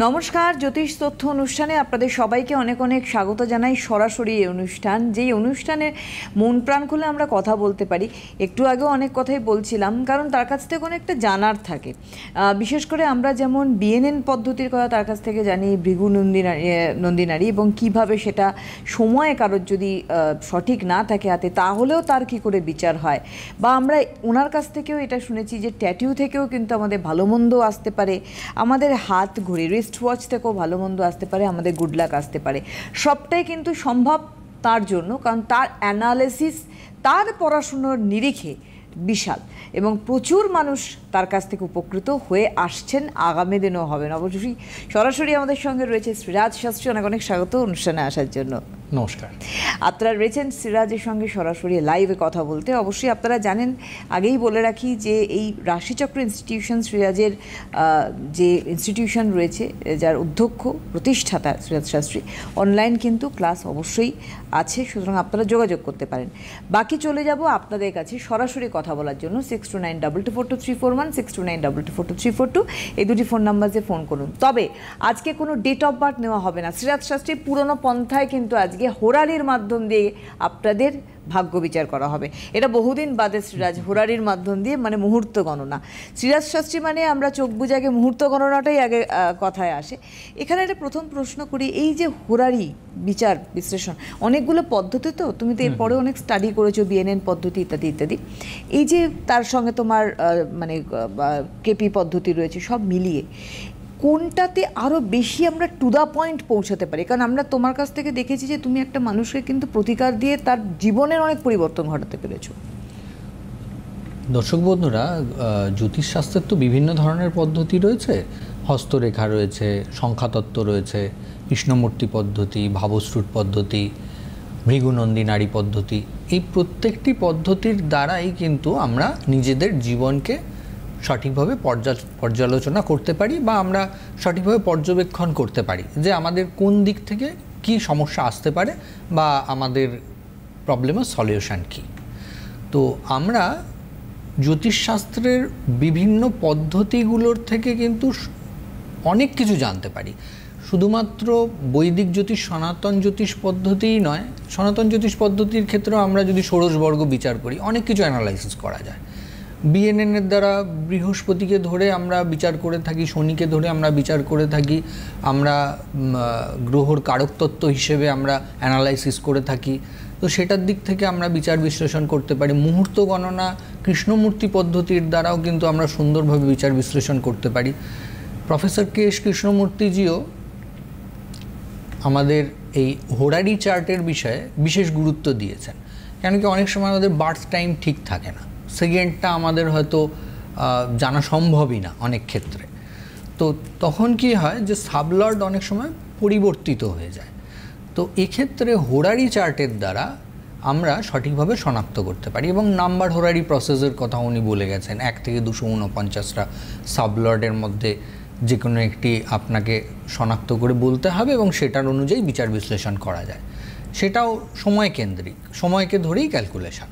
নমস্কার, জ্যোতিষ তথ্য অনুষ্ঠানে আপনাদের সবাইকে অনেক অনেক স্বাগত জানাই। সরাসরি এই অনুষ্ঠান, যেই অনুষ্ঠানে মন প্রাণ খুলে আমরা কথা বলতে পারি। একটু আগেও অনেক কথাই বলছিলাম, কারণ তার কাছ থেকে অনেকটা জানার থাকে। বিশেষ করে আমরা যেমন বিএনএন পদ্ধতির কথা তার কাছ থেকে জানি, ভৃগু নন্দী এবং কিভাবে সেটা সময়ে কারোর যদি সঠিক না থাকে হাতে, তাহলেও তার কি করে বিচার হয়। বা আমরা ওনার কাছ থেকেও এটা শুনেছি যে ট্যাটু থেকেও কিন্তু আমাদের ভালো মন্দ আসতে পারে, আমাদের হাত ঘড়ি রিস্ট ওয়াচ থেকেও ভালো মন্দ আসতে পারে, আমাদের গুড লাক আসতে পারে। সবটাই কিন্তু সম্ভব তার জন্য, কারণ তার অ্যানালিসিস, তার পড়াশুনোর নিরিখে বিশাল, এবং প্রচুর মানুষ তার কাছ থেকে উপকৃত হয়ে আসছেন, আগামী দিনেও হবেন। অবশ্যই সরাসরি আমাদের সঙ্গে রয়েছে শ্রীরাজ শাস্ত্রী। অনেক অনেক স্বাগত অনুষ্ঠানে আসার জন্য। নমস্কার। আপনারা রয়েছেন শ্রীরাজের সঙ্গে সরাসরি লাইভে কথা বলতে। অবশ্যই আপনারা জানেন, আগেই বলে রাখি যে এই রাশিচক্র ইনস্টিটিউশন, শ্রীরাজের যে ইনস্টিটিউশন রয়েছে, যার অধ্যক্ষ প্রতিষ্ঠাতা শ্রীরাজ শাস্ত্রী, অনলাইন কিন্তু ক্লাস অবশ্যই আছে, সুতরাং আপনারা যোগাযোগ করতে পারেন। বাকি চলে যাব আপনাদের কাছে সরাসরি কথা বলার জন্য। 6292242341, 6292242342, এই দুটি ফোন নাম্বারে ফোন করুন। তবে আজকে কোনো ডেট অফ বার্থ নেওয়া হবে না। শ্রীরাজ শাস্ত্রী পুরনো পন্থায় কিন্তু আজকে হোরারির মাধ্যম দিয়ে আপনাদের ভাগ্য বিচার করা হবে। এটা বহুদিন বাদে শ্রীরাজ হোরারির মাধ্যম দিয়ে, মানে মুহূর্ত গণনা। শ্রীরাজ শাস্ত্রী মানে আমরা চোখ বুঝে আগে মুহূর্ত গণনাটাই আগে কথায় আসে। এখানে একটা প্রথম প্রশ্ন করি, এই যে হোরারি বিচার বিশ্লেষণ, অনেকগুলো পদ্ধতি, তো তুমি তো এরপরে অনেক স্টাডি করেছো, বিএনএন পদ্ধতি ইত্যাদি ইত্যাদি। এই যে তার সঙ্গে তোমার মানে কেপি পদ্ধতি রয়েছে, সব মিলিয়ে কোনটাতে আরও বেশি আমরা টু দ্য পয়েন্ট পৌঁছাতে পারি? কারণ আমরা তোমার কাছ থেকে দেখেছি যে তুমি একটা মানুষকে কিন্তু প্রতিকার দিয়ে তার জীবনের অনেক পরিবর্তন ঘটাতে পেরেছো। দর্শক বন্ধুরা, জ্যোতিষশাস্ত্রের তো বিভিন্ন ধরনের পদ্ধতি রয়েছে। হস্তরেখা রয়েছে, সংখ্যাতত্ত্ব রয়েছে, কৃষ্ণমূর্তি পদ্ধতি, ভাবশ্রুট পদ্ধতি, ভৃগুনন্দী নারী পদ্ধতি। এই প্রত্যেকটি পদ্ধতির দ্বারাই কিন্তু আমরা নিজেদের জীবনকে সঠিকভাবে পর্যালোচনা করতে পারি, বা আমরা সঠিকভাবে পর্যবেক্ষণ করতে পারি যে আমাদের কোন দিক থেকে কি সমস্যা আসতে পারে, বা আমাদের প্রবলেমের সলিউশন কী। তো আমরা জ্যোতিষশাস্ত্রের বিভিন্ন পদ্ধতিগুলোর থেকে কিন্তু অনেক কিছু জানতে পারি। শুধুমাত্র বৈদিক জ্যোতিষ, সনাতন জ্যোতিষ পদ্ধতিই নয়, সনাতন জ্যোতিষ পদ্ধতির ক্ষেত্রেও আমরা যদি ষোড়শবর্গ বিচার করি, অনেক কিছু অ্যানালাইসিস করা যায়। বিএনএনের দ্বারা বৃহস্পতিকে ধরে আমরা বিচার করে থাকি, শনিকে ধরে আমরা বিচার করে থাকি, আমরা গ্রহর কারকতত্ত্ব হিসেবে আমরা অ্যানালাইসিস করে থাকি। তো সেটার দিক থেকে আমরা বিচার বিশ্লেষণ করতে পারি। মুহূর্ত গণনা, কৃষ্ণমূর্তি পদ্ধতির দ্বারাও কিন্তু আমরা সুন্দরভাবে বিচার বিশ্লেষণ করতে পারি। প্রফেসর কে.এস. কৃষ্ণমূর্তিজিও আমাদের এই হোরারি চার্টের বিষয়ে বিশেষ গুরুত্ব দিয়েছেন, কেন কি অনেক সময় আমাদের বার্থ টাইম ঠিক থাকে না, সেকেন্ডটা আমাদের হয়তো জানা সম্ভবই না অনেক ক্ষেত্রে। তো তখন কি হয় যে সাবলর্ড অনেক সময় পরিবর্তিত হয়ে যায়। তো এক্ষেত্রে হোরারি চার্টের দ্বারা আমরা সঠিকভাবে শনাক্ত করতে পারি। এবং নাম্বার হোরারি প্রসেসের কথা উনি বলে গেছেন, 1 থেকে 249টা সাবলর্ডের মধ্যে যে কোনো একটি আপনাকে শনাক্ত করে বলতে হবে, এবং সেটার অনুযায়ী বিচার বিশ্লেষণ করা যায়। সেটাও সময় কেন্দ্রিক, সময়কে ধরেই ক্যালকুলেশন।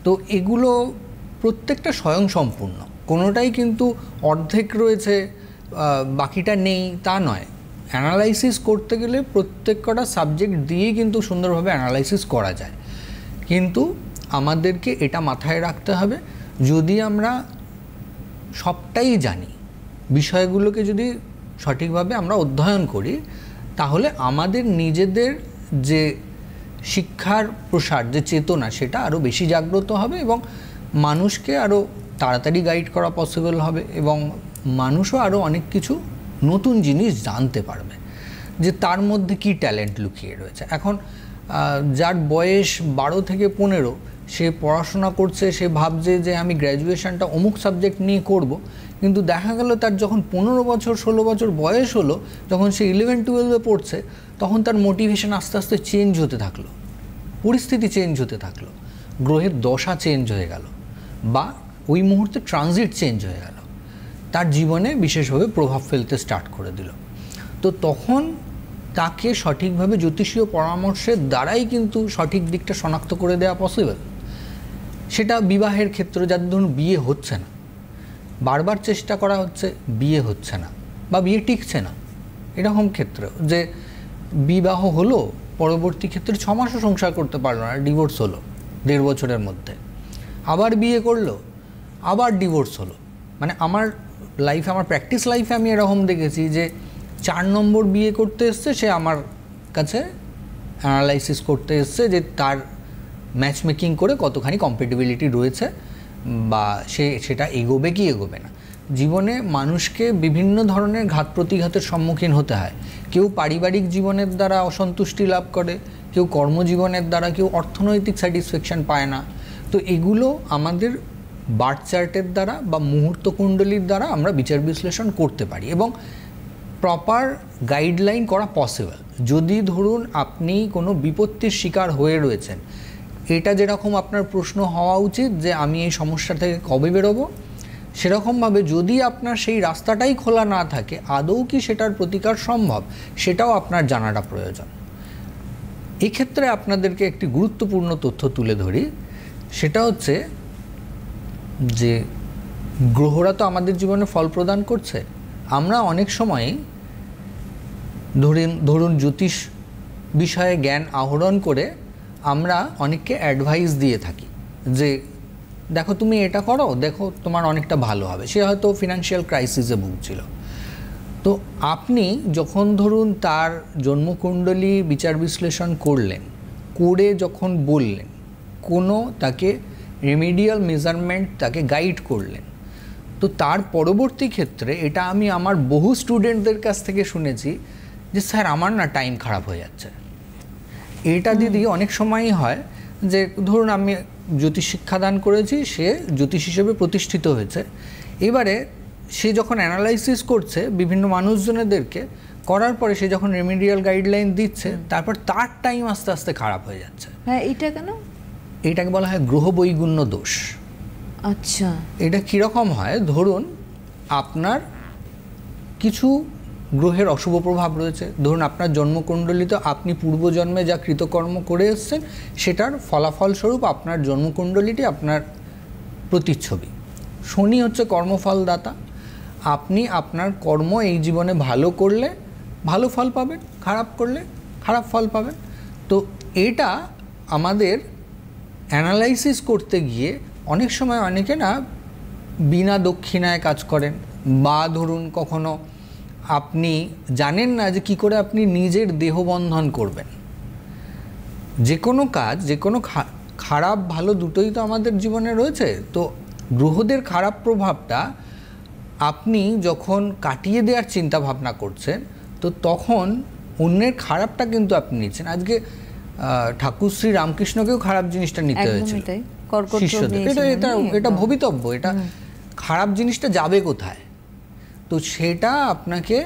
তো এগুলো প্রত্যেকটা স্বয়ংসম্পূর্ণ, কোনোটাই কিন্তু অর্ধেক রয়েছে বাকিটা নেই তা নয়। অ্যানালাইসিস করতে গেলে প্রত্যেক কটা সাবজেক্ট দিয়েই কিন্তু সুন্দরভাবে অ্যানালাইসিস করা যায়। কিন্তু আমাদেরকে এটা মাথায় রাখতে হবে, যদি আমরা সবটাই জানি, বিষয়গুলোকে যদি সঠিকভাবে আমরা অধ্যয়ন করি, তাহলে আমাদের নিজেদের যে শিক্ষার প্রসার, যে চেতনা, সেটা আরও বেশি জাগ্রত হবে, এবং মানুষকে আরও তাড়াতাড়ি গাইড করা পসিবল হবে, এবং মানুষও আরও অনেক কিছু নতুন জিনিস জানতে পারবে যে তার মধ্যে কি ট্যালেন্ট লুকিয়ে রয়েছে। এখন যার বয়স 12 থেকে 15, সে পড়াশোনা করছে, সে ভাবছে যে আমি গ্র্যাজুয়েশনটা অমুক সাবজেক্ট নিয়ে করব, কিন্তু দেখা গেল তার যখন 15 বছর 16 বছর বয়স হলো, যখন সে 11-12-এ পড়ছে, তখন তার মোটিভেশন আস্তে আস্তে চেঞ্জ হতে থাকলো, পরিস্থিতি চেঞ্জ হতে থাকলো, গ্রহের দশা চেঞ্জ হয়ে গেল, বা ওই মুহূর্তে ট্রানজিট চেঞ্জ হয়ে গেল, তার জীবনে বিশেষভাবে প্রভাব ফেলতে স্টার্ট করে দিল। তো তখন তাকে সঠিকভাবে জ্যোতিষীয় পরামর্শের দ্বারাই কিন্তু সঠিক দিকটা শনাক্ত করে দেওয়া পসিবল। সেটা বিবাহের ক্ষেত্রে, যাদের ধরুন বিয়ে হচ্ছে না, বারবার চেষ্টা করা হচ্ছে, বিয়ে হচ্ছে না, বা বিয়ে টিকছে না, এরকম ক্ষেত্রে যে বিবাহ হলো, পরবর্তী ক্ষেত্রে 6 মাসও সংসার করতে পারলো না, ডিভোর্স হলো 1.5 বছরের মধ্যে, আবার বিয়ে করলো, আবার ডিভোর্স হলো। মানে আমার লাইফে, আমার প্র্যাকটিস লাইফে আমি এরকম দেখেছি যে 4 নম্বর বিয়ে করতে এসছে, সে আমার কাছে অ্যানালাইসিস করতে এসছে যে তার ম্যাচ মেকিং করে কতখানি কম্প্যাটিবিলিটি রয়েছে, বা সেটা এগোবে কি এগোবে না। জীবনে মানুষকে বিভিন্ন ধরনের ঘাত প্রতিঘাতের সম্মুখীন হতে হয়। কেউ পারিবারিক জীবনের দ্বারা অসন্তুষ্টি লাভ করে, কেউ কর্মজীবনের দ্বারা, কেউ অর্থনৈতিক স্যাটিসফ্যাকশন পায় না। তো এগুলো আমাদের বার্থ চার্টের দ্বারা বা মুহূর্ত কুণ্ডলীর দ্বারা আমরা বিচার বিশ্লেষণ করতে পারি, এবং প্রপার গাইডলাইন করা পসিবল। যদি ধরুন আপনি কোনো বিপত্তির শিকার হয়ে রয়েছেন, এটা যেরকম আপনার প্রশ্ন হওয়া উচিত যে আমি এই সমস্যা থেকে কবে বেরোবো, সেরকমভাবে যদি আপনার সেই রাস্তাটাই খোলা না থাকে, আদৌ কি সেটার প্রতিকার সম্ভব, সেটাও আপনার জানাটা প্রয়োজন। এক্ষেত্রে আপনাদেরকে একটি গুরুত্বপূর্ণ তথ্য তুলে ধরি, সেটা হচ্ছে যে গ্রহরা তো আমাদের জীবনে ফল প্রদান করছে। আমরা অনেক সময় ধরুন জ্যোতিষ বিষয়ে জ্ঞান আহরণ করে আমরা অনেককে অ্যাডভাইস দিয়ে থাকি যে দেখো তুমি এটা করো, দেখো তোমার অনেকটা ভালো হবে। সে হয়তো ফিনান্সিয়াল ক্রাইসিসে ভুগছিল, তো আপনি যখন ধরুন তার জন্মকুণ্ডলী বিচার বিশ্লেষণ করলেন, করে যখন বললেন, কোনো তাকে রেমিডিয়াল মেজারমেন্ট তাকে গাইড করলেন, তো তার পরবর্তী ক্ষেত্রে এটা আমি আমার বহু স্টুডেন্টদের কাছ থেকে শুনেছি যে স্যার আমার না টাইম খারাপ হয়ে যাচ্ছে। এটা দিদি অনেক সময়ই হয় যে ধরুন আমি জ্যোতিষ শিক্ষাদান করেছি, সে জ্যোতিষ হিসেবে প্রতিষ্ঠিত হয়েছে, এবারে সে যখন অ্যানালাইসিস করছে বিভিন্ন মানুষজনেদেরকে, করার পরে সে যখন রেমিডিয়াল গাইডলাইন দিচ্ছে, তারপর তার টাইম আস্তে আস্তে খারাপ হয়ে যাচ্ছে। হ্যাঁ, এটা কেন? এইটাকে বলা হয় গ্রহ বৈগুণ্য দোষ। আচ্ছা, এটা কীরকম হয়, ধরুন আপনার কিছু গ্রহের অশুভ প্রভাব রয়েছে। ধরুন আপনার জন্মকুণ্ডলিতে আপনি পূর্বজন্মে যা কৃতকর্ম করে এসছেন, সেটার ফলাফলস্বরূপ আপনার জন্মকুণ্ডলিটি আপনার প্রতিচ্ছবি। শনি হচ্ছে কর্মফলদাতা। আপনি আপনার কর্ম এই জীবনে ভালো করলে ভালো ফল পাবেন, খারাপ করলে খারাপ ফল পাবেন। তো এটা আমাদের অ্যানালাইসিস করতে গিয়ে অনেক সময় অনেকে না বিনা দক্ষিণায় কাজ করেন, বা ধরুন কখনো আপনি জানেন না যে কী করে আপনি নিজের দেহবন্ধন করবেন। যে কোনো কাজ, যে কোনো খারাপ ভালো দুটোই তো আমাদের জীবনে রয়েছে। তো গ্রহদের খারাপ প্রভাবটা আপনি যখন কাটিয়ে দেওয়ার চিন্তা ভাবনা করছেন, তো তখন অন্যের খারাপটা কিন্তু আপনি নিচ্ছেন। আজকে ঠাকুর শ্রী রামকৃষ্ণকেও খারাপ জিনিসটা নিতে হয়েছিল শিষ্যদের। এটা ভবিতব্য, এটা খারাপ জিনিসটা যাবে কোথায়, তো সেটা আপনাকে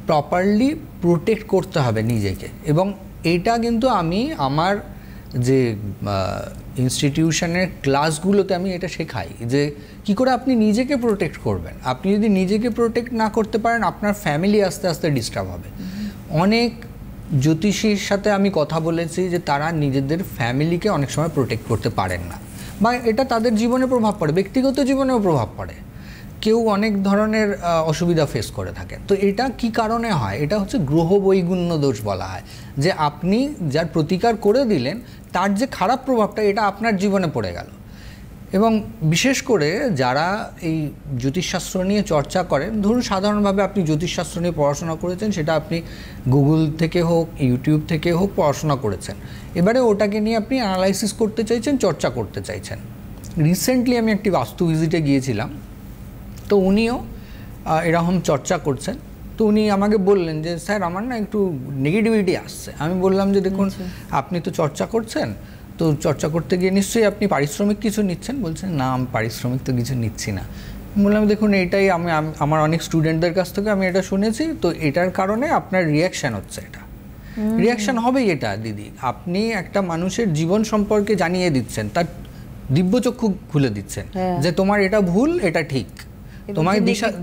প্রপারলি প্রোটেক্ট করতে হবে নিজেকে। এবং এটা কিন্তু আমি আমার যে ইনস্টিটিউশনের ক্লাসগুলোতে আমি এটা শেখাই যে কি করে আপনি নিজেকে প্রোটেক্ট করবেন। আপনি যদি নিজেকে প্রোটেক্ট না করতে পারেন, আপনার ফ্যামিলি আস্তে আস্তে ডিস্টার্ব হবে। অনেক জ্যোতিষীর সাথে আমি কথা বলেছি যে তারা নিজেদের ফ্যামিলিকে অনেক সময় প্রোটেক্ট করতে পারেন না, বা এটা তাদের জীবনে প্রভাব পড়ে, ব্যক্তিগত জীবনেও প্রভাব পড়ে। কেউ অনেক ধরনের অসুবিধা ফেস করে থাকে। তো এটা কি কারণে হয়? এটা হচ্ছে গ্রহ বৈগুণ্য দোষ বলা হয়, যে আপনি যার প্রতিকার করে দিলেন তার যে খারাপ প্রভাবটা এটা আপনার জীবনে পড়ে গেল। এবং বিশেষ করে যারা এই জ্যোতিষশাস্ত্র নিয়ে চর্চা করেন, ধরুন সাধারণভাবে আপনি জ্যোতিষশাস্ত্র নিয়ে পড়াশোনা করেছেন, সেটা আপনি গুগল থেকে হোক, ইউটিউব থেকে হোক পড়াশোনা করেছেন, এবারে ওটাকে নিয়ে আপনি অ্যানালাইসিস করতে চাইছেন, চর্চা করতে চাইছেন। রিসেন্টলি আমি একটি বাস্তু ভিজিটে গিয়েছিলাম, তো উনিও এরকম চর্চা করছেন। তো উনি আমাকে বললেন যে স্যার আমার না একটু নেগেটিভিটি আসছে। আমি বললাম যে দেখুন আপনি তো চর্চা করছেন, তো চর্চা করতে গিয়ে নিশ্চয়ই আপনি পারিশ্রমিক কিছু নিচ্ছেন। বলছেন না, আমি পারিশ্রমিক তো কিছু নিচ্ছি না। বললাম দেখুন এটাই আমি আমার অনেক স্টুডেন্টদের কাছ থেকে আমি এটা শুনেছি, তো এটার কারণে আপনার রিয়াকশান হচ্ছে। এটা রিয়াকশান হবেই এটা দিদি। আপনি একটা মানুষের জীবন সম্পর্কে জানিয়ে দিচ্ছেন, তার দিব্যচক্ষু খুলে দিচ্ছেন যে তোমার এটা ভুল, এটা ঠিক, তোমার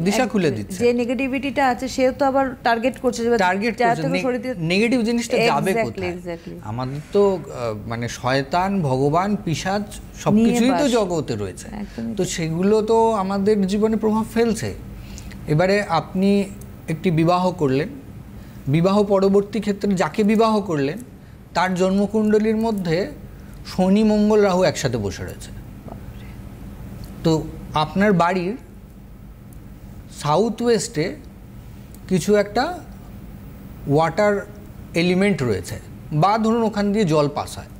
দিশা খুলে দিচ্ছে। যে নেগেটিভিটিটা আছে সেও তো আবার টার্গেট করছে, নেগেটিভ জিনিসটা যাবে কোথায়? আমাদের তো মানে শয়তান, ভগবান, পিশাচ সবকিছুই তো জগতে রয়েছে, তো সেগুলো তো আমাদের জীবনে প্রভাব ফেলছে। এবারে আপনি একটি বিবাহ করলেন, বিবাহ পরবর্তী ক্ষেত্রে যাকে বিবাহ করলেন তার জন্মকুণ্ডলীর মধ্যে শনি মঙ্গল রাহু একসাথে বসে রয়েছে। তো আপনার বাড়ির সাউথ ওয়েস্টে কিছু একটা ওয়াটার এলিমেন্ট রয়েছে, বা ধরুন ওখান দিয়ে জল পাস হয়,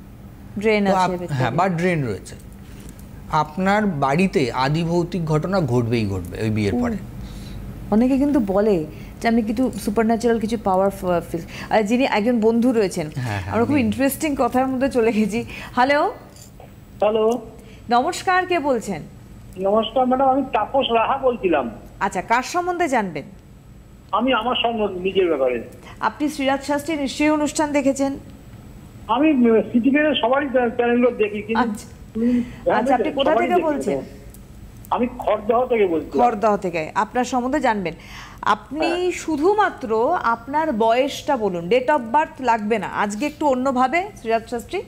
ড্রেন আছে, হ্যাঁ, বা ড্রেন রয়েছে। আপনার বাড়িতে আদি ভৌতিক ঘটনা ঘটবেই ঘটবে ওই বিয়ের পরে। অনেকে কিন্তু বলে যে আমি কিছু সুপারন্যাচারাল কিছু পাওয়ার ফিল, আর যিনি একজন বন্ধু রয়েছেন, আমরা খুব ইন্টারেস্টিং কথার মধ্যে চলে গেছি। হ্যালো হ্যালো, নমস্কার, কে বলছেন? নমস্কার ম্যাডাম, আমি তাপস রাহা বলছিলাম। আচ্ছা, কার সম্বন্ধে জানবেন? আমি আমার সম্বন্ধে, নিজের ব্যাপারে। আপনি শ্রীরাজ শাস্ত্রী নিশ্চয়ই অনুষ্ঠান দেখেছেন। আমি সিটিভির সবারই চ্যানেলগুলো দেখি, কিন্তু আচ্ছা, আপনি কোথা থেকে বলছেন? আমি খড়দহ থেকে বলছি। খড়দহ থেকে। আপনার সম্বন্ধে জানবেন। আপনি শুধুমাত্র আপনার বয়সটা বলুন, ডেট অফ বার্থ লাগবে না। আজকে একটু অন্যভাবে শ্রীরাজ শাস্ত্রী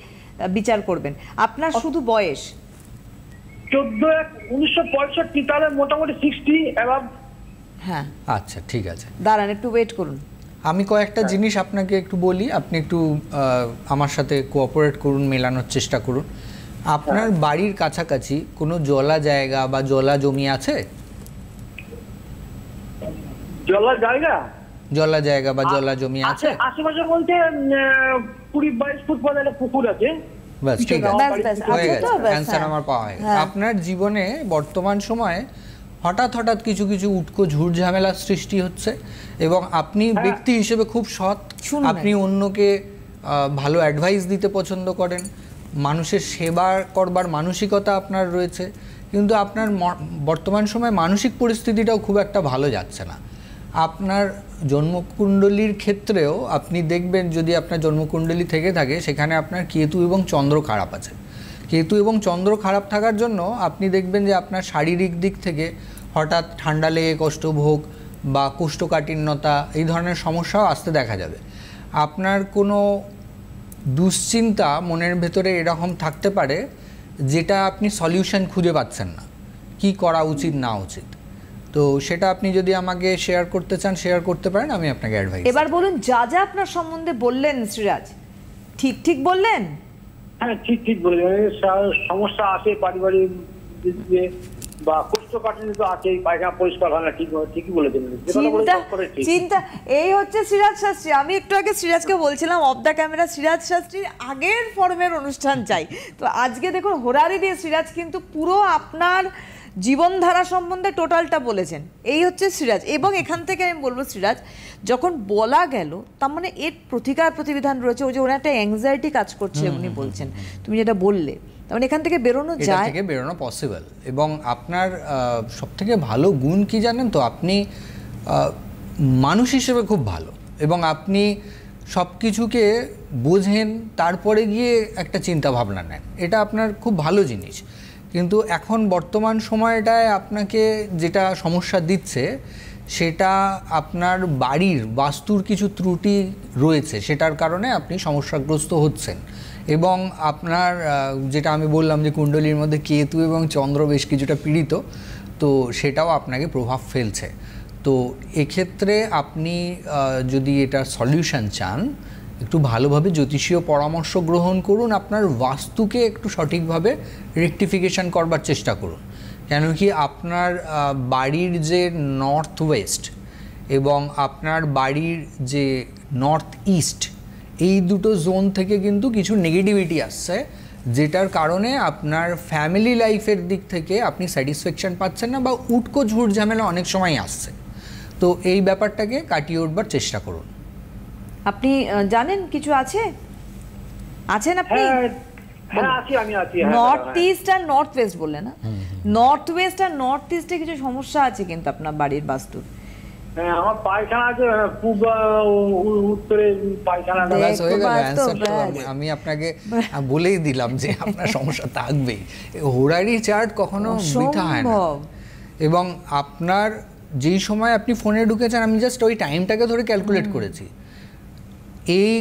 বিচার করবেন। আপনার শুধু বয়স। 14/1/1965, তাহলে মোটামুটি 60 অ্যাবাভ। হ্যাঁ, আচ্ছা, ঠিক আছে, দাঁড়ান একটু ওয়েট করুন। আমি কয়েকটা জিনিস আপনাকে একটু বলি, আপনি একটু আমার সাথে কোঅপারেট করুন, মেলানোর চেষ্টা করুন। আপনার বাড়ির কাছাকাছি কোনো জলা জায়গা বা জলা জমি আছে? জলা জায়গা, জলা জায়গা বা জলা জমি আছে? আশেপাশে বলতে 20-22 ফুট পরে একটা পুকুর আছে। বাস, ঠিক আছে, হয়ে আচ্ছা, গেছে, অ্যান্সার আমার পাওয়া হয়ে গেছে। আপনার জীবনে বর্তমান সময়ে হঠাৎ হঠাৎ কিছু কিছু উটকো ঝুট ঝামেলার সৃষ্টি হচ্ছে, এবং আপনি ব্যক্তি হিসেবে খুব সৎ, আপনি অন্যকে ভালো অ্যাডভাইস দিতে পছন্দ করেন, মানুষের সেবা করবার মানসিকতা আপনার রয়েছে, কিন্তু আপনার বর্তমান সময়ে মানসিক পরিস্থিতিটাও খুব একটা ভালো যাচ্ছে না। আপনার জন্মকুণ্ডলীর ক্ষেত্রেও আপনি দেখবেন, যদি আপনার জন্মকুণ্ডলী থেকে থাকে সেখানে আপনার কেতু এবং চন্দ্র খারাপ আছে। কেতু এবং চন্দ্র খারাপ থাকার জন্য আপনি দেখবেন যে আপনার শারীরিক দিক থেকে হঠাৎ ঠান্ডা লেগে কষ্টভোগ বা কোষ্ঠকাঠিন্যতা এই ধরনের সমস্যাও আসতে দেখা যাবে। আপনার কোনো দুশ্চিন্তা মনের ভেতরে এরকম থাকতে পারে যেটা আপনি সলিউশন খুঁজে পাচ্ছেন না, কি করা উচিত না উচিত। তো সেটা আপনি যদি আমাকে শেয়ার করতে চান শেয়ার করতে পারেন, আমি আপনাকে অ্যাডভাইস। এবার বলুন, যা যা আপনার সম্বন্ধে বললেন শ্রীরাজ, ঠিক ঠিক বললেন? হ্যাঁ, ঠিক ঠিক বলেছেন। সমস্যা আছে পারিবারিক বা কোষ্ঠকাঠিন্য তো আছেই, পায়খানা পরিষ্কার হয় না, ঠিকই বলেছেন। চিন্তা এই হচ্ছে শ্রীরাজ শাস্ত্রী। আমি একটু আগে শ্রীরাজকে বলছিলাম অফ দ্য ক্যামেরা, শ্রীরাজ শাস্ত্রীর আগের ফর্মের অনুষ্ঠান চাই। তো আজকে দেখুন হোরারি দিয়ে শ্রীরাজ কিন্তু পুরো আপনার জীবনধারা সম্বন্ধে টোটালটা বলেছেন। এই হচ্ছে শ্রীরাজ। এবং এখান থেকে আমি বলবো শ্রীরাজ, যখন বলা গেল তার মানে এর প্রতিকার প্রতিবিধান রয়েছে। ওই যে ওনার একটা অ্যাংজাইটি কাজ করছে উনি বলছেন, তুমি যেটা বললে, তার মানে এখান থেকে বেরোনো যায়, থেকে বেরোনো পসিবল। এবং আপনার সবথেকে ভালো গুণ কি জানেন তো, আপনি মানুষ হিসেবে খুব ভালো, এবং আপনি সব কিছুকে বোঝেন, তারপরে গিয়ে একটা চিন্তা ভাবনা নেন, এটা আপনার খুব ভালো জিনিস। কিন্তু এখন বর্তমান সময়টায় আপনাকে যেটা সমস্যা দিচ্ছে সেটা আপনার বাড়ির বাস্তুর কিছু ত্রুটি রয়েছে, সেটার কারণে আপনি সমস্যাগ্রস্ত হচ্ছেন। এবং আপনার যেটা আমি বললাম যে কুণ্ডলীর মধ্যে কেতু এবং চন্দ্র বেশ কিছুটা পীড়িত, তো সেটাও আপনাকে প্রভাব ফেলছে। তো এক্ষেত্রে আপনি যদি এটা সলিউশন চান, একটু ভালোভাবে জ্যোতিষীয় পরামর্শ গ্রহণ করুন, আপনার বাস্তুকে একটু সঠিকভাবে রেকটিফিকেশন করবার চেষ্টা করুন। কেন কি আপনার বাড়ির যে নর্থ ওয়েস্ট এবং আপনার বাড়ির যে নর্থ ইস্ট, এই দুটো জোন থেকে কিন্তু কিছু নেগেটিভিটি আসছে, যেটার কারণে আপনার ফ্যামিলি লাইফের দিক থেকে আপনি স্যাটিসফ্যাকশন পাচ্ছেন না, বা উটকো ঝুট ঝামেলা অনেক সময় আসছে। তো এই ব্যাপারটাকে কাটিয়ে উঠবার চেষ্টা করুন। আপনি জানেন কিছু আছে? আছেন আপনি? নর্থ ইস্ট আর নর্থ ওয়েস্ট বললে না? নর্থ ওয়েস্ট আর নর্থ ইস্টে কিছু সমস্যা আছে কিন্তু আপনার বাড়ির বাস্তুর। আমার পায়খানা আছে, পূব উত্তরে পায়খানা। আমি আপনাকে বলেই দিলাম যে আপনার সমস্যা থাকবেই। হোরারি চার্ট কখনো বৃথা হয় না। এবং আপনার যেই সময় আপনি ফোনে ঢুকেছেন, আমি জাস্ট ওই টাইমটাকে ধরে ক্যালকুলেট করেছি। এই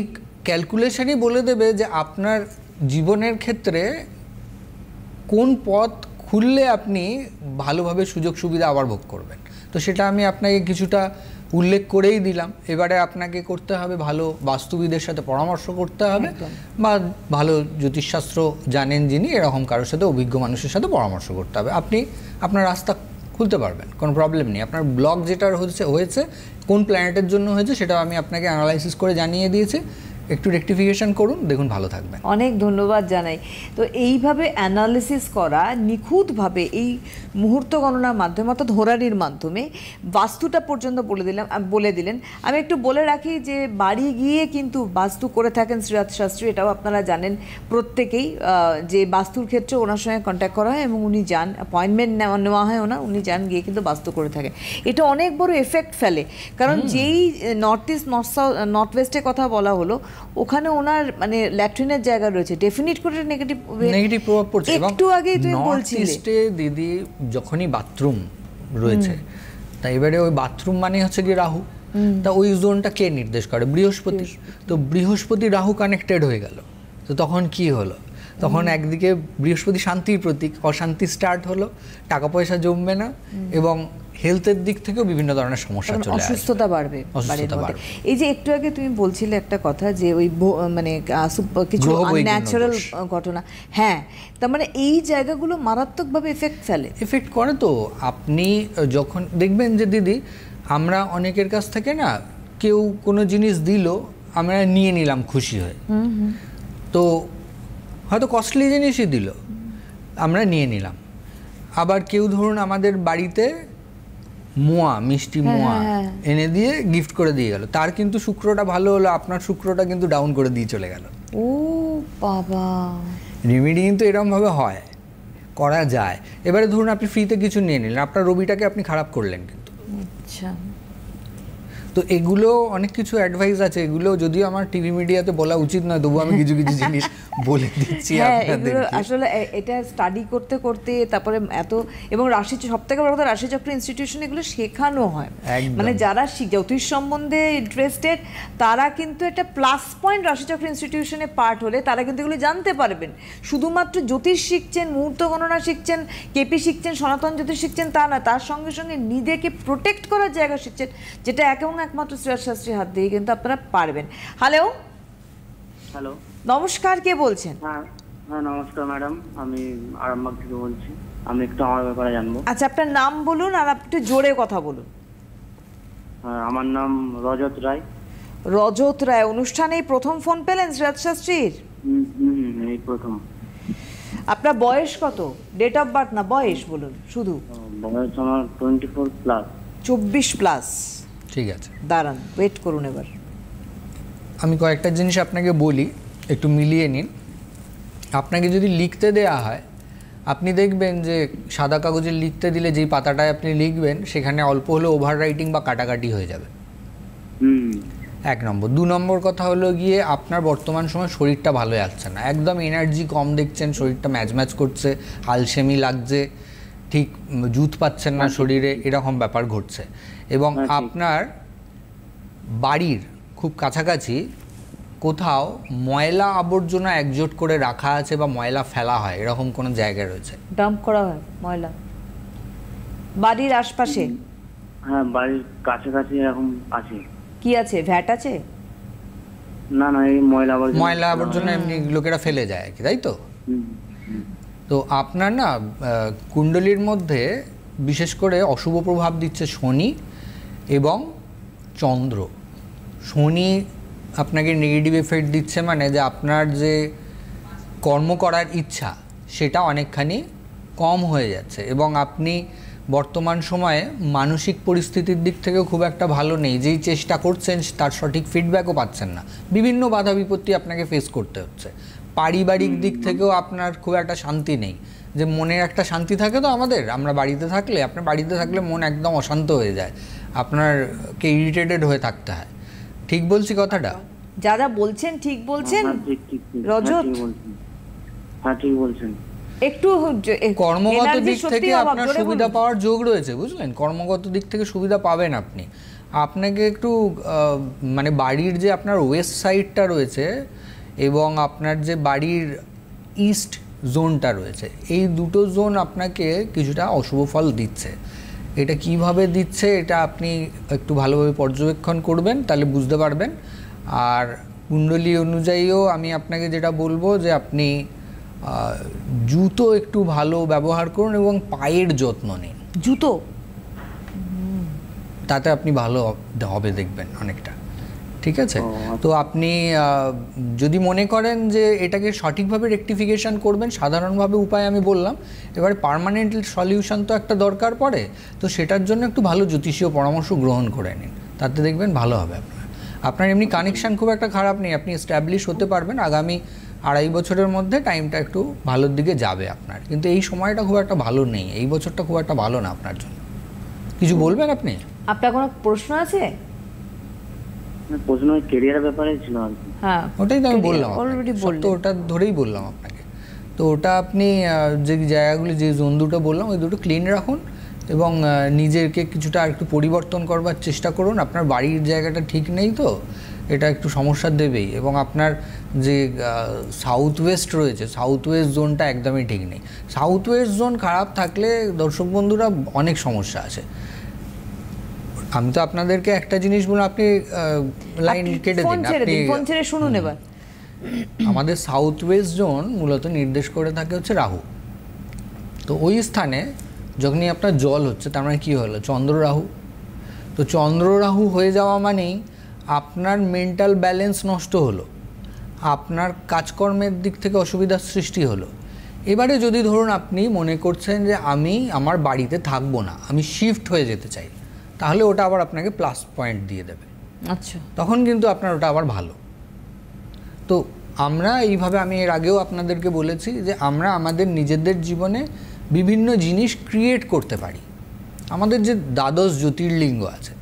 ক্যালকুলেশনই বলে দেবে যে আপনার জীবনের ক্ষেত্রে কোন পথ খুললে আপনি ভালোভাবে সুযোগ সুবিধা আবার ভোগ করবেন। তো সেটা আমি আপনাকে কিছুটা উল্লেখ করেই দিলাম। এবারে আপনাকে করতে হবে ভালো বাস্তুবিদের সাথে পরামর্শ করতে হবে, বা ভালো জ্যোতিষশাস্ত্র জানেন যিনি, এরকম কারোর সাথে অভিজ্ঞ মানুষের সাথে পরামর্শ করতে হবে। আপনি আপনার রাস্তা খুলতে পারবেন, কোনো প্রবলেম নেই। আপনার ব্লক যেটা হয়েছে কোন প্ল্যানেটের জন্য হয়েছে সেটাও আমি আপনাকে অ্যানালাইসিস করে জানিয়ে দিয়েছি। একটু রেকটিফিকেশন করুন, দেখুন ভালো থাকবেন। অনেক ধন্যবাদ জানাই। তো এইভাবে অ্যানালিসিস করা নিখুঁতভাবে এই মুহূর্ত গণনার মাধ্যমে অর্থাৎ হোরারির মাধ্যমে বাস্তুটা পর্যন্ত বলে দিলেন। আমি একটু বলে রাখি যে বাড়ি গিয়ে কিন্তু বাস্তু করে থাকেন শ্রীরাজ শাস্ত্রী, এটাও আপনারা জানেন প্রত্যেকেই, যে বাস্তুর ক্ষেত্রে ওনার সঙ্গে কন্ট্যাক্ট করা হয় এবং উনি যান, অ্যাপয়েন্টমেন্ট নেওয়া হয় ওনার, উনি যান গিয়ে কিন্তু বাস্তু করে থাকেন। এটা অনেক বড় এফেক্ট ফেলে, কারণ যেই নর্থ ইস্ট নর্থ ওয়েস্টের কথা বলা হলো, ওখানে ওনার মানে ল্যাট্রিনের জায়গা রয়েছে, ডেফিনিট করে নেগেটিভ প্রভাব পড়ছে। একটু আগেই তুমি বলছিলে দিদি যখনই বাথরুম রয়েছে, তাই এবারে ওই বাথরুম মানে হচ্ছে কি রাহু, তা ওই জোনটা কে নির্দেশ করে? বৃহস্পতি। তো বৃহস্পতি রাহু কানেক্টেড হয়ে গেল, তো তখন কি হলো? তখন একদিকে বৃহস্পতি শান্তির প্রতীক, অশান্তি স্টার্ট হলো, টাকা পয়সা জমবে না, এবং হেলথের দিক থেকেও বিভিন্ন ধরনের সমস্যা চলে আসবে, অসুস্থতা বাড়বে। এই যে একটু আগে তুমি বলছিলে একটা কথা যে ওই মানে কিছু আনন্যাচারাল ঘটনা, হ্যাঁ, তার মানে এই জায়গাগুলো মারাত্মকভাবে এফেক্ট করে। তো আপনি যখন দেখবেন যে দিদি, আমরা অনেকের কাছ থেকে না, কেউ কোনো জিনিস দিল, আমরা নিয়ে নিলাম খুশি হয়ে, তো হয়তো কস্টলি জিনিসই দিল, আমরা নিয়ে নিলাম। আবার কেউ ধরুন আমাদের বাড়িতে মিষ্টি মোয়া এনে দিয়ে গিফট করে দিয়ে গেল, তার কিন্তু শুক্রটা ভালো হলো, আপনার শুক্রটা কিন্তু ডাউন করে দিয়ে চলে গেল। ও বাবা, রেমেডি কিন্তু এরকম ভাবে হয়, করা যায়। এবারে ধরুন আপনি ফ্রিতে কিছু নিয়ে নিলেন, আপনার রবিটাকে আপনি খারাপ করলেন কিন্তু। আচ্ছা, তো এগুলো অনেক কিছু অ্যাডভাইস আছে, এগুলো যদিও আমার টিভি মিডিয়াতে বলা উচিত নয়, তবু আমি কিছু কিছু জিনিস বলে দিচ্ছি আপনাদের। আসলে এটা স্টাডি করতে করতে তারপরে এত, এবং সবথেকে বড় কথা রাশিচক্র ইনস্টিটিউশন এগুলো শেখানো হয়, মানে যারা জ্যোতিষ সম্বন্ধে ইন্টারেস্টেড তারা কিন্তু একটা প্লাস পয়েন্ট রাশিচক্র ইনস্টিটিউশনে পার্ট হলে তারা কিন্তু এগুলো জানতে পারবেন। শুধুমাত্র জ্যোতিষ শিখছেন, মুহূর্ত গণনা শিখছেন, কেপি শিখছেন, সনাতন জ্যোতিষ শিখছেন তা না, তার সঙ্গে সঙ্গে নিজেকে প্রোটেক্ট করার জায়গা শিখছেন, যেটা একমাত্র শ্রীরাজ শাস্ত্রীর হাত দিয়ে কিন্তু আপনারা পারবেন। হ্যালো, নমস্কার, কে বলছেন? হ্যাঁ নমস্কার ম্যাডাম, আমি আরামবাগ থেকে বলছি। আমি একটু আমার ব্যাপারে জানবো। আচ্ছা, আপনার নাম বলুন আর একটু জোরে কথা বলুন। আমার নাম রজত রায়। রজত রায়, অনুষ্ঠানেই প্রথম ফোন পেলেন শ্রীরাজ শাস্ত্রীর? এই প্রথম। আপনার বয়স কত? ডেট অফ বার্থ না বয়স বলুন শুধু। বয়স আমার 24 প্লাস। 24 প্লাস, ঠিক আছে, দাঁড়ান, ওয়েট করুন। এবার আমি কয়েকটা জিনিস আপনাকে বলি, একটু মিলিয়ে নিন। আপনাকে যদি লিখতে দেয়া হয়, আপনি দেখবেন যে সাদা কাগজে লিখতে দিলে যেই পাতাটায় আপনি লিখবেন সেখানে অল্প হলে ওভার রাইটিং বা কাটাকাটি হয়ে যাবে, 1 নম্বর। 2 নম্বর কথা হলো গিয়ে আপনার বর্তমান সময় শরীরটা ভালো যাচ্ছে না, একদম এনার্জি কম দেখছেন, শরীরটা ম্যাচ করছে, আলসেমি লাগছে, ঠিক জুত পাচ্ছেন না শরীরে, এরকম ব্যাপার ঘটছে। এবং আপনার বাড়ির খুব কাছাকাছি কোথাও ময়লা আবর্জনা একজোট করে রাখা আছে বা ময়লা ফেলা হয়, এরকম কোনো জায়গা রয়েছে? ডাম্প করা হয় ময়লা বাড়ির আশপাশে? হ্যাঁ, বাড়ির কাছাকাছি এরকম আছে। কি আছে, ভ্যাট আছে? না, এই ময়লা আবর্জনা এমনি লোকেরা ফেলে যায় কি, তাই তো? তো আপনার না কুণ্ডলীর মধ্যে বিশেষ করে অশুভ প্রভাব দিচ্ছে শনি এবং চন্দ্র। শনি আপনাকে নেগেটিভ এফেক্ট দিচ্ছে, মানে যে আপনার যে কর্ম করার ইচ্ছা সেটা অনেকখানি কম হয়ে যাচ্ছে, এবং আপনি বর্তমান সময়ে মানসিক পরিস্থিতির দিক থেকেও খুব একটা ভালো নেই, যেই চেষ্টা করছেন তার সঠিক ফিডব্যাকও পাচ্ছেন না, বিভিন্ন বাধা বিপত্তি আপনাকে ফেস করতে হচ্ছে। পারিবারিক দিক থেকেও আপনার খুব একটা শান্তি নেই, যে মনের একটা শান্তি থাকে তো আমরা বাড়িতে থাকলে, আপনার বাড়িতে থাকলে মন একদম অশান্ত হয়ে যায়, আপনারকে ইরিটেটেড হয়ে থাকতে হয়। ঠিক বলছি কথাটা? যারা বলছেন ঠিক বলছেন রজত? হ্যাঁ, ঠিক বলছেন। একটু কর্মগত দিক থেকে আপনার সুবিধা পাওয়ার যোগ রয়েছে, বুঝলেন? কর্মগত দিক থেকে সুবিধা পাবেন আপনি। আপনাকে একটু মানে বাড়ির যে আপনার ওয়েস্ট সাইডটা রয়েছে এবং আপনার যে বাড়ির ইস্ট জোনটা রয়েছে, এই দুটো জোন আপনাকে কিছুটা অশুভ ফল দিচ্ছে। এটা কিভাবে দিচ্ছে এটা আপনি একটু ভালোভাবে পর্যবেক্ষণ করবেন, তাহলে বুঝতে পারবেন। আর কুণ্ডলী অনুযায়ীও আমি আপনাকে যেটা বলবো যে আপনি জুতো একটু ভালো ব্যবহার করুন এবং পায়ের যত্ন নিন। জুতো তাতে আপনি ভালো হবে দেখবেন অনেকটা। ঠিক আছে, তো আপনি যদি মনে করেন যে এটাকে সঠিকভাবে রেকটিফিকেশন করবেন, সাধারণভাবে উপায় আমি বললাম, এবারে পার্মানেন্ট সলিউশন তো একটা দরকার পড়ে, তো সেটার জন্য একটু ভালো জ্যোতিষীয় পরামর্শ গ্রহণ করে নিন, তাতে দেখবেন ভালো হবে আপনার এমনি কানেকশান খুব একটা খারাপ নেই, আপনি এস্টাবলিশ হতে পারবেন। আগামী 2.5 বছরের মধ্যে টাইমটা একটু ভালোর দিকে যাবে আপনার, কিন্তু এই সময়টা খুব একটা ভালো নেই, এই বছরটা খুব একটা ভালো না আপনার জন্য। কিছু বলবেন আপনি? আপনার কোনো প্রশ্ন আছে? প্রশ্ন ক্যারিয়ারের ব্যাপারে ছিল আর কি। হ্যাঁ, ওটাই তো আমি বললাম, অলরেডি তো ওটা ধরেই বললাম আপনাকে। তো ওটা আপনি যে জায়গাগুলি, যে জোন দুটো বললাম, ওই দুটো ক্লিন রাখুন এবং নিজেকে কিছুটা একটু পরিবর্তন করবার চেষ্টা করুন। আপনার বাড়ির জায়গাটা ঠিক নেই, তো এটা একটু সমস্যা দেবেই। এবং আপনার যে সাউথ ওয়েস্ট রয়েছে, সাউথ ওয়েস্ট জোনটা একদমই ঠিক নেই। সাউথ ওয়েস্ট জোন খারাপ থাকলে দর্শক বন্ধুরা অনেক সমস্যা আছে। আমি তো আপনাদেরকে একটা জিনিস বললাম, আপনি লাইন কেটে দিন, আপনি ফোন ছেড়ে শুনুন এবার। আমাদের সাউথ ওয়েস্ট জোন মূলত নির্দেশ করে থাকে হচ্ছে রাহু। তো ওই স্থানে যখনই আপনার জল হচ্ছে, তার মানে কী হলো? চন্দ্র রাহু। তো চন্দ্র রাহু হয়ে যাওয়া মানেই আপনার মেন্টাল ব্যালেন্স নষ্ট হলো, আপনার কাজকর্মের দিক থেকে অসুবিধার সৃষ্টি হলো। এবারে যদি ধরুন আপনি মনে করছেন যে আমি আমার বাড়িতে থাকবো না, আমি শিফট হয়ে যেতে চাই, তাহলে ওটা আবার আপনাকে প্লাস পয়েন্ট দিয়ে দেবে। আচ্ছা, তখন কিন্তু আপনার ওটা আবার ভালো। তো আমরা এইভাবে, আমি এর আগেও আপনাদেরকে বলেছি যে আমরা আমাদের নিজেদের জীবনে বিভিন্ন জিনিস ক্রিয়েট করতে পারি। আমাদের যে দ্বাদশ জ্যোতির্লিঙ্গ আছে,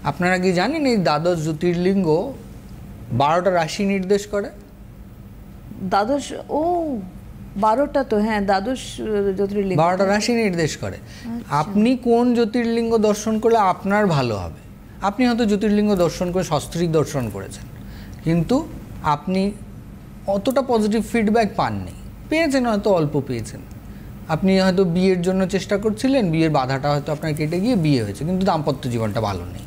আপনারা কি জানেন এই দ্বাদশ জ্যোতির্লিঙ্গ 12টা রাশি নির্দেশ করে? দ্বাদশ, ও 12টা তো, হ্যাঁ, দ্বাদশ জ্যোতির্লিঙ্গ 12টা রাশি নির্দেশ করে। আপনি কোন জ্যোতির্লিঙ্গ দর্শন করলে আপনার ভালো হবে? আপনি হয়তো জ্যোতির্লিঙ্গ দর্শন করে সস্ত্রীক দর্শন করেছেন, কিন্তু আপনি অতটা পজিটিভ ফিডব্যাক পাননি, পেয়েছেন হয়তো অল্প পেয়েছেন। আপনি হয়তো বিয়ের জন্য চেষ্টা করছিলেন, বিয়ের বাধাটা হয়তো আপনার কেটে গিয়ে বিয়ে হয়েছে, কিন্তু দাম্পত্য জীবনটা ভালো নেই।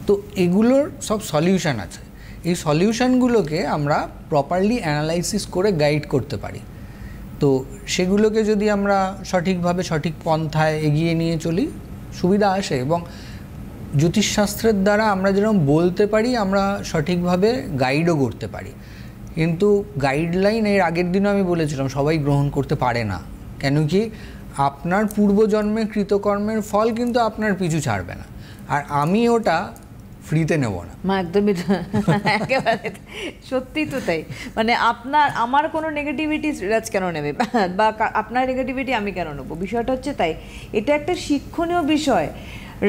তো এগুলোর সব সলিউশন আছে। এই সলিউশনগুলোকে আমরা প্রপারলি অ্যানালাইসিস করে গাইড করতে পারি। তো সেগুলোকে যদি আমরা সঠিকভাবে সঠিক পন্থায় এগিয়ে নিয়ে চলি, সুবিধা আসে। এবং জ্যোতিষশাস্ত্রের দ্বারা আমরা যেরকম বলতে পারি, আমরা সঠিকভাবে গাইডও করতে পারি। কিন্তু গাইডলাইন, এর আগের দিনও আমি বলেছিলাম, সবাই গ্রহণ করতে পারে না। কেন কি? আপনার পূর্বজন্মের কৃতকর্মের ফল কিন্তু আপনার পিছু ছাড়বে না, আর আমি ওটা ফ্রিতে নেব না। একদমই একেবারে সত্যি তো তাই। মানে আমার কোনো নেগেটিভিটি সিরাজ কেন নেবে, বা আপনার নেগেটিভিটি আমি কেন নেবো? বিষয়টা হচ্ছে তাই, এটা একটা শিক্ষণীয় বিষয়।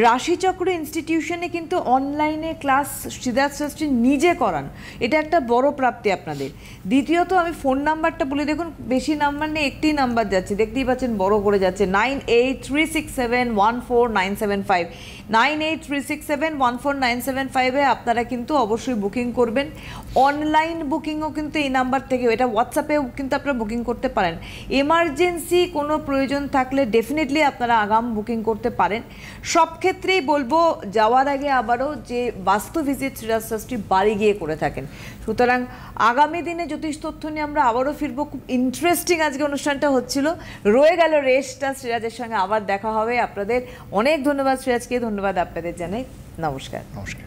রাশিচক্র ইনস্টিটিউশনে কিন্তু অনলাইনে ক্লাস সিদ্ধার্থ শাস্ত্রী নিজে করান, এটা একটা বড় প্রাপ্তি আপনাদের। দ্বিতীয়ত আমি ফোন নাম্বারটা বলে, দেখুন বেশি নাম্বার নেই, একটি নাম্বার যাচ্ছে, দেখতেই পাচ্ছেন বড় করে যাচ্ছে, 9836714975, 9836714975-এ আপনারা কিন্তু অবশ্যই বুকিং করবেন। অনলাইন বুকিংও কিন্তু এই নাম্বার থেকে, এটা হোয়াটসঅ্যাপেও কিন্তু আপনারা বুকিং করতে পারেন। এমার্জেন্সি কোনো প্রয়োজন থাকলে ডেফিনেটলি আপনারা আগাম বুকিং করতে পারেন। সব ক্ষেত্রেই বলবো, যাওয়ার আগে আবারও যে বাস্তু ভিজিট সিরাজ শাস্ত্রী বাড়ি গিয়ে করে থাকেন। সুতরাং আগামী দিনে জ্যোতিষ তথ্য নিয়ে আমরা আবারও ফিরবো। খুব ইন্টারেস্টিং আজকে অনুষ্ঠানটা হচ্ছিল, রয়ে গেল রেশটা। সিরাজের সঙ্গে আবার দেখা হবে। আপনাদের অনেক ধন্যবাদ সিরাজকে, ধন্যবাদ আপনাদের জানাই। নমস্কার। নমস্কার।